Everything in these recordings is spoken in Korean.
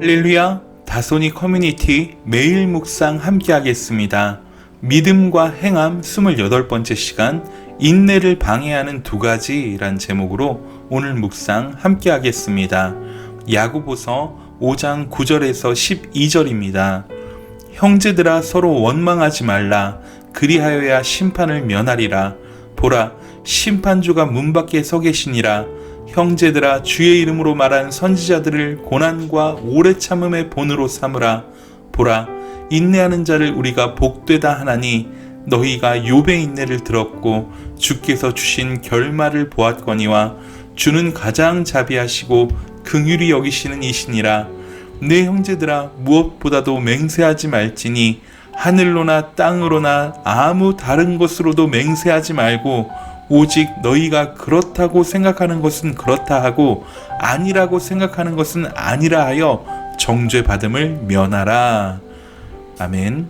할렐루야, 다소니 커뮤니티 매일 묵상 함께 하겠습니다. 믿음과 행함 28번째 시간, 인내를 방해하는 두 가지란 제목으로 오늘 묵상 함께 하겠습니다. 야고보서 5장 9절에서 12절입니다. 형제들아, 서로 원망하지 말라. 그리하여야 심판을 면하리라. 보라, 심판주가 문 밖에 서 계시니라. 형제들아, 주의 이름으로 말한 선지자들을 고난과 오래 참음의 본으로 삼으라. 보라, 인내하는 자를 우리가 복되다 하나니 너희가 욥의 인내를 들었고 주께서 주신 결말을 보았거니와 주는 가장 자비하시고 긍휼히 여기시는 이시니라. 내 형제들아, 무엇보다도 맹세하지 말지니 하늘로나 땅으로나 아무 다른 것으로도 맹세하지 말고 오직 너희가 그렇다고 생각하는 것은 그렇다 하고 아니라고 생각하는 것은 아니라 하여 정죄받음을 면하라. 아멘.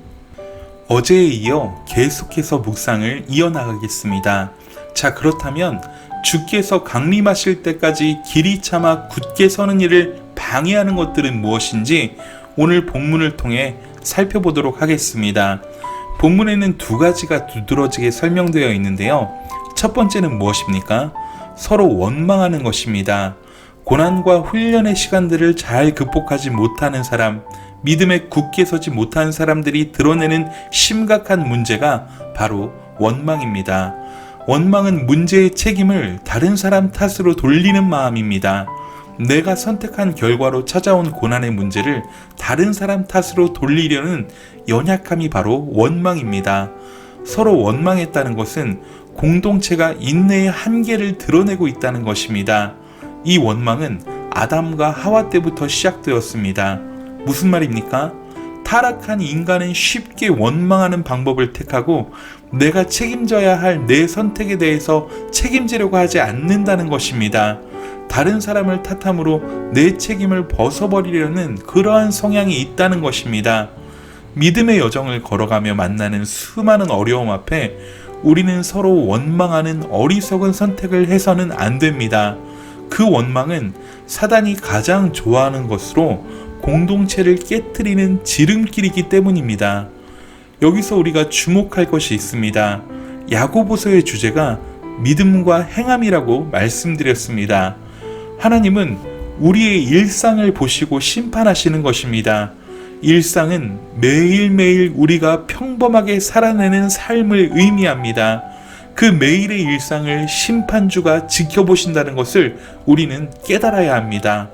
어제에 이어 계속해서 묵상을 이어나가겠습니다. 자, 그렇다면 주께서 강림하실 때까지 길이 참아 굳게 서는 일을 방해하는 것들은 무엇인지 오늘 본문을 통해 살펴보도록 하겠습니다. 본문에는 두 가지가 두드러지게 설명되어 있는데요. 첫 번째는 무엇입니까? 서로 원망하는 것입니다. 고난과 훈련의 시간들을 잘 극복하지 못하는 사람, 믿음에 굳게 서지 못한 사람들이 드러내는 심각한 문제가 바로 원망입니다. 원망은 문제의 책임을 다른 사람 탓으로 돌리는 마음입니다. 내가 선택한 결과로 찾아온 고난의 문제를 다른 사람 탓으로 돌리려는 연약함이 바로 원망입니다. 서로 원망했다는 것은 공동체가 인내의 한계를 드러내고 있다는 것입니다. 이 원망은 아담과 하와 때부터 시작되었습니다. 무슨 말입니까? 타락한 인간은 쉽게 원망하는 방법을 택하고 내가 책임져야 할 내 선택에 대해서 책임지려고 하지 않는다는 것입니다. 다른 사람을 탓함으로 내 책임을 벗어버리려는 그러한 성향이 있다는 것입니다. 믿음의 여정을 걸어가며 만나는 수많은 어려움 앞에 우리는 서로 원망하는 어리석은 선택을 해서는 안 됩니다. 그 원망은 사단이 가장 좋아하는 것으로 공동체를 깨트리는 지름길이기 때문입니다. 여기서 우리가 주목할 것이 있습니다. 야고보서의 주제가 믿음과 행함이라고 말씀드렸습니다. 하나님은 우리의 일상을 보시고 심판하시는 것입니다. 일상은 매일매일 우리가 평범하게 살아내는 삶을 의미합니다. 그 매일의 일상을 심판주가 지켜보신다는 것을 우리는 깨달아야 합니다.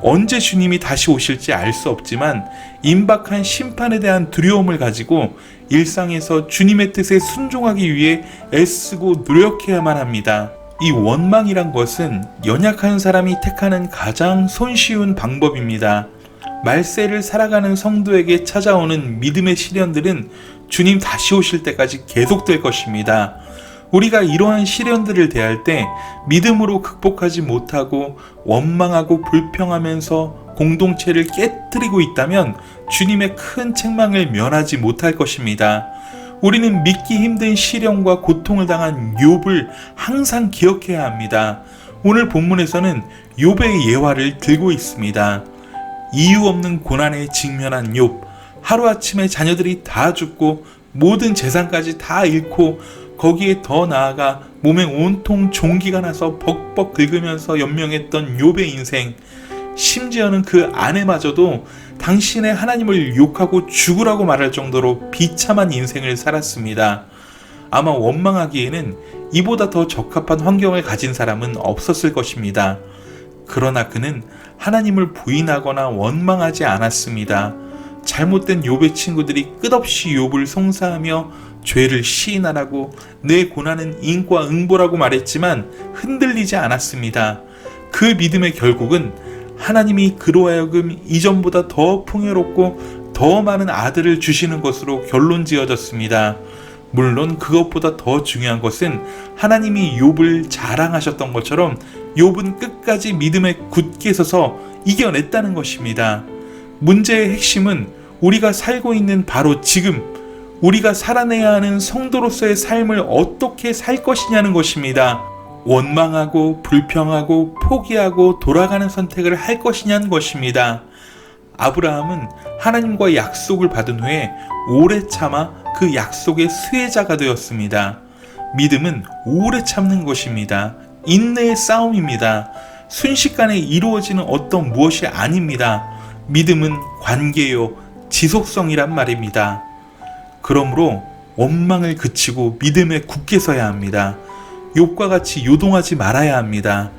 언제 주님이 다시 오실지 알 수 없지만 임박한 심판에 대한 두려움을 가지고 일상에서 주님의 뜻에 순종하기 위해 애쓰고 노력해야만 합니다. 이 원망이란 것은 연약한 사람이 택하는 가장 손쉬운 방법입니다. 말세를 살아가는 성도에게 찾아오는 믿음의 시련들은 주님 다시 오실 때까지 계속될 것입니다. 우리가 이러한 시련들을 대할 때 믿음으로 극복하지 못하고 원망하고 불평하면서 공동체를 깨트리고 있다면 주님의 큰 책망을 면하지 못할 것입니다. 우리는 믿기 힘든 시련과 고통을 당한 욥을 항상 기억해야 합니다. 오늘 본문에서는 욥의 예화를 들고 있습니다. 이유 없는 고난에 직면한 욥, 하루아침에 자녀들이 다 죽고 모든 재산까지 다 잃고 거기에 더 나아가 몸에 온통 종기가 나서 벅벅 긁으면서 연명했던 욥의 인생, 심지어는 그 아내마저도 당신의 하나님을 욕하고 죽으라고 말할 정도로 비참한 인생을 살았습니다. 아마 원망하기에는 이보다 더 적합한 환경을 가진 사람은 없었을 것입니다. 그러나 그는 하나님을 부인하거나 원망하지 않았습니다. 잘못된 욥의 친구들이 끝없이 욥을 송사하며 죄를 시인하라고 내 고난은 인과 응보라고 말했지만 흔들리지 않았습니다. 그 믿음의 결국은 하나님이 그로 하여금 이전보다 더 풍요롭고 더 많은 아들을 주시는 것으로 결론 지어졌습니다. 물론 그것보다 더 중요한 것은 하나님이 욥을 자랑하셨던 것처럼 욥은 끝까지 믿음에 굳게 서서 이겨냈다는 것입니다. 문제의 핵심은 우리가 살고 있는 바로 지금, 우리가 살아내야 하는 성도로서의 삶을 어떻게 살 것이냐는 것입니다. 원망하고 불평하고 포기하고 돌아가는 선택을 할 것이냐는 것입니다. 아브라함은 하나님과 약속을 받은 후에 오래 참아 그 약속의 수혜자가 되었습니다. 믿음은 오래 참는 것입니다. 인내의 싸움입니다. 순식간에 이루어지는 어떤 무엇이 아닙니다. 믿음은 관계요, 지속성이란 말입니다. 그러므로 원망을 그치고 믿음에 굳게 서야 합니다. 욥과 같이 요동하지 말아야 합니다.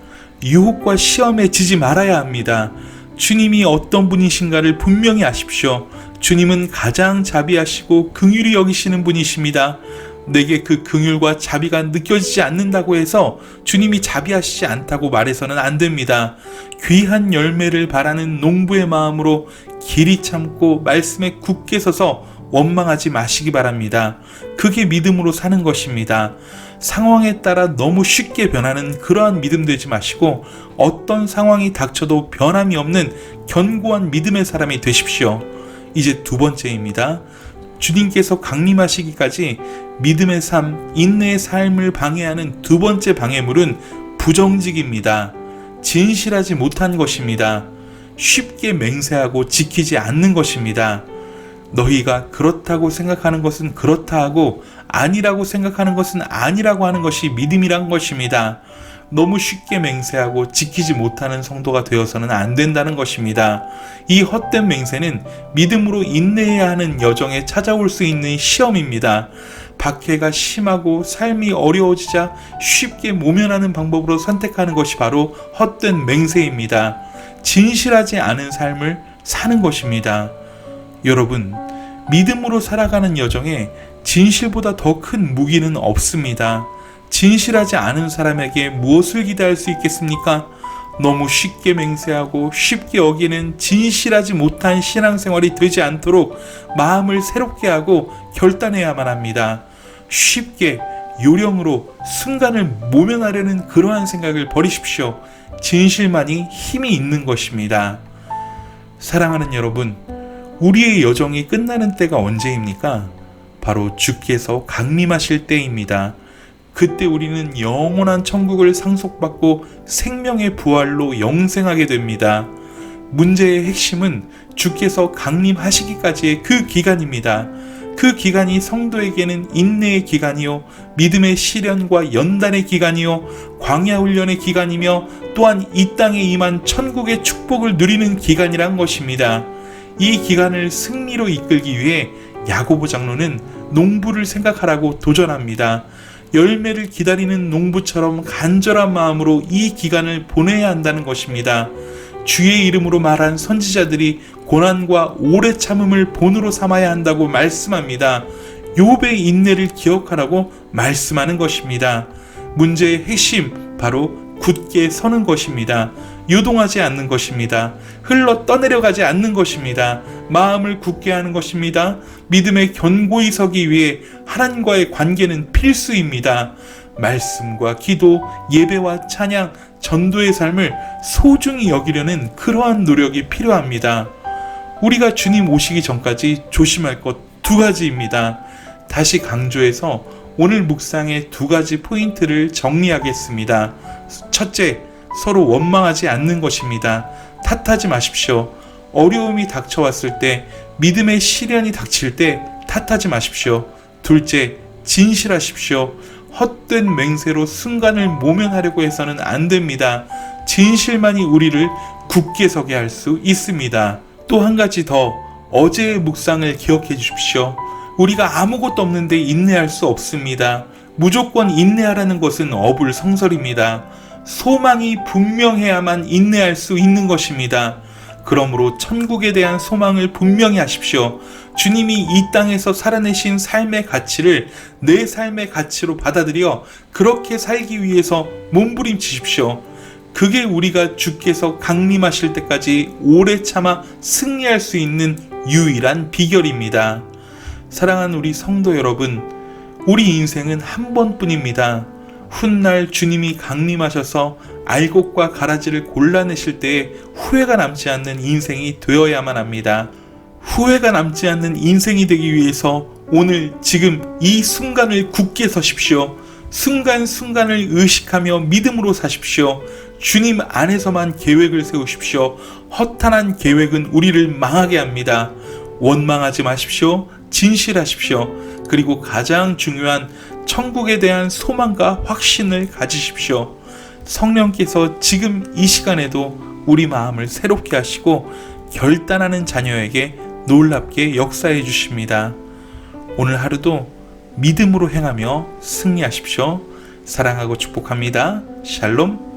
유혹과 시험에 지지 말아야 합니다. 주님이 어떤 분이신가를 분명히 아십시오. 주님은 가장 자비하시고 긍휼히 여기시는 분이십니다. 내게 그 긍휼과 자비가 느껴지지 않는다고 해서 주님이 자비하시지 않다고 말해서는 안 됩니다. 귀한 열매를 바라는 농부의 마음으로 길이 참고 말씀에 굳게 서서 원망하지 마시기 바랍니다. 그게 믿음으로 사는 것입니다. 상황에 따라 너무 쉽게 변하는 그러한 믿음 되지 마시고 어떤 상황이 닥쳐도 변함이 없는 견고한 믿음의 사람이 되십시오. 이제 두 번째입니다. 주님께서 강림하시기까지 믿음의 삶, 인내의 삶을 방해하는 두 번째 방해물은 부정직입니다. 진실하지 못한 것입니다. 쉽게 맹세하고 지키지 않는 것입니다. 너희가 그렇다고 생각하는 것은 그렇다 하고 아니라고 생각하는 것은 아니라고 하는 것이 믿음이란 것입니다. 너무 쉽게 맹세하고 지키지 못하는 성도가 되어서는 안 된다는 것입니다. 이 헛된 맹세는 믿음으로 인내해야 하는 여정에 찾아올 수 있는 시험입니다. 박해가 심하고 삶이 어려워지자 쉽게 모면하는 방법으로 선택하는 것이 바로 헛된 맹세입니다. 진실하지 않은 삶을 사는 것입니다. 여러분, 믿음으로 살아가는 여정에 진실보다 더 큰 무기는 없습니다. 진실하지 않은 사람에게 무엇을 기대할 수 있겠습니까? 너무 쉽게 맹세하고 쉽게 어기는 진실하지 못한 신앙생활이 되지 않도록 마음을 새롭게 하고 결단해야만 합니다. 쉽게 요령으로 순간을 모면하려는 그러한 생각을 버리십시오. 진실만이 힘이 있는 것입니다. 사랑하는 여러분, 우리의 여정이 끝나는 때가 언제입니까? 바로 주께서 강림하실 때입니다. 그때 우리는 영원한 천국을 상속받고 생명의 부활로 영생하게 됩니다. 문제의 핵심은 주께서 강림하시기까지의 그 기간입니다. 그 기간이 성도에게는 인내의 기간이요, 믿음의 시련과 연단의 기간이요, 광야 훈련의 기간이며 또한 이 땅에 임한 천국의 축복을 누리는 기간이란 것입니다. 이 기간을 승리로 이끌기 위해 야고보 장로는 농부를 생각하라고 도전합니다. 열매를 기다리는 농부처럼 간절한 마음으로 이 기간을 보내야 한다는 것입니다. 주의 이름으로 말한 선지자들이 고난과 오래 참음을 본으로 삼아야 한다고 말씀합니다. 욥의 인내를 기억하라고 말씀하는 것입니다. 문제의 핵심, 바로 굳게 서는 것입니다. 요동하지 않는 것입니다. 흘러 떠내려가지 않는 것입니다. 마음을 굳게 하는 것입니다. 믿음에 견고히 서기 위해 하나님과의 관계는 필수입니다. 말씀과 기도, 예배와 찬양, 전도의 삶을 소중히 여기려는 그러한 노력이 필요합니다. 우리가 주님 오시기 전까지 조심할 것 두 가지입니다. 다시 강조해서 오늘 묵상의 두 가지 포인트를 정리하겠습니다. 첫째, 서로 원망하지 않는 것입니다. 탓하지 마십시오. 어려움이 닥쳐왔을 때, 믿음의 시련이 닥칠 때 탓하지 마십시오. 둘째, 진실하십시오. 헛된 맹세로 순간을 모면하려고 해서는 안 됩니다. 진실만이 우리를 굳게 서게 할 수 있습니다. 또 한 가지 더, 어제의 묵상을 기억해 주십시오. 우리가 아무것도 없는데 인내할 수 없습니다. 무조건 인내하라는 것은 어불성설입니다. 소망이 분명해야만 인내할 수 있는 것입니다. 그러므로 천국에 대한 소망을 분명히 하십시오. 주님이 이 땅에서 살아내신 삶의 가치를 내 삶의 가치로 받아들여 그렇게 살기 위해서 몸부림치십시오. 그게 우리가 주께서 강림하실 때까지 오래 참아 승리할 수 있는 유일한 비결입니다. 사랑하는 우리 성도 여러분, 우리 인생은 한 번뿐입니다. 훗날 주님이 강림하셔서 알곡과 가라지를 골라내실 때에 후회가 남지 않는 인생이 되어야만 합니다. 후회가 남지 않는 인생이 되기 위해서 오늘 지금 이 순간을 굳게 서십시오. 순간순간을 의식하며 믿음으로 사십시오. 주님 안에서만 계획을 세우십시오. 허탄한 계획은 우리를 망하게 합니다. 원망하지 마십시오. 진실하십시오. 그리고 가장 중요한 천국에 대한 소망과 확신을 가지십시오. 성령께서 지금 이 시간에도 우리 마음을 새롭게 하시고 결단하는 자녀에게 놀랍게 역사해 주십니다. 오늘 하루도 믿음으로 행하며 승리하십시오. 사랑하고 축복합니다. 샬롬.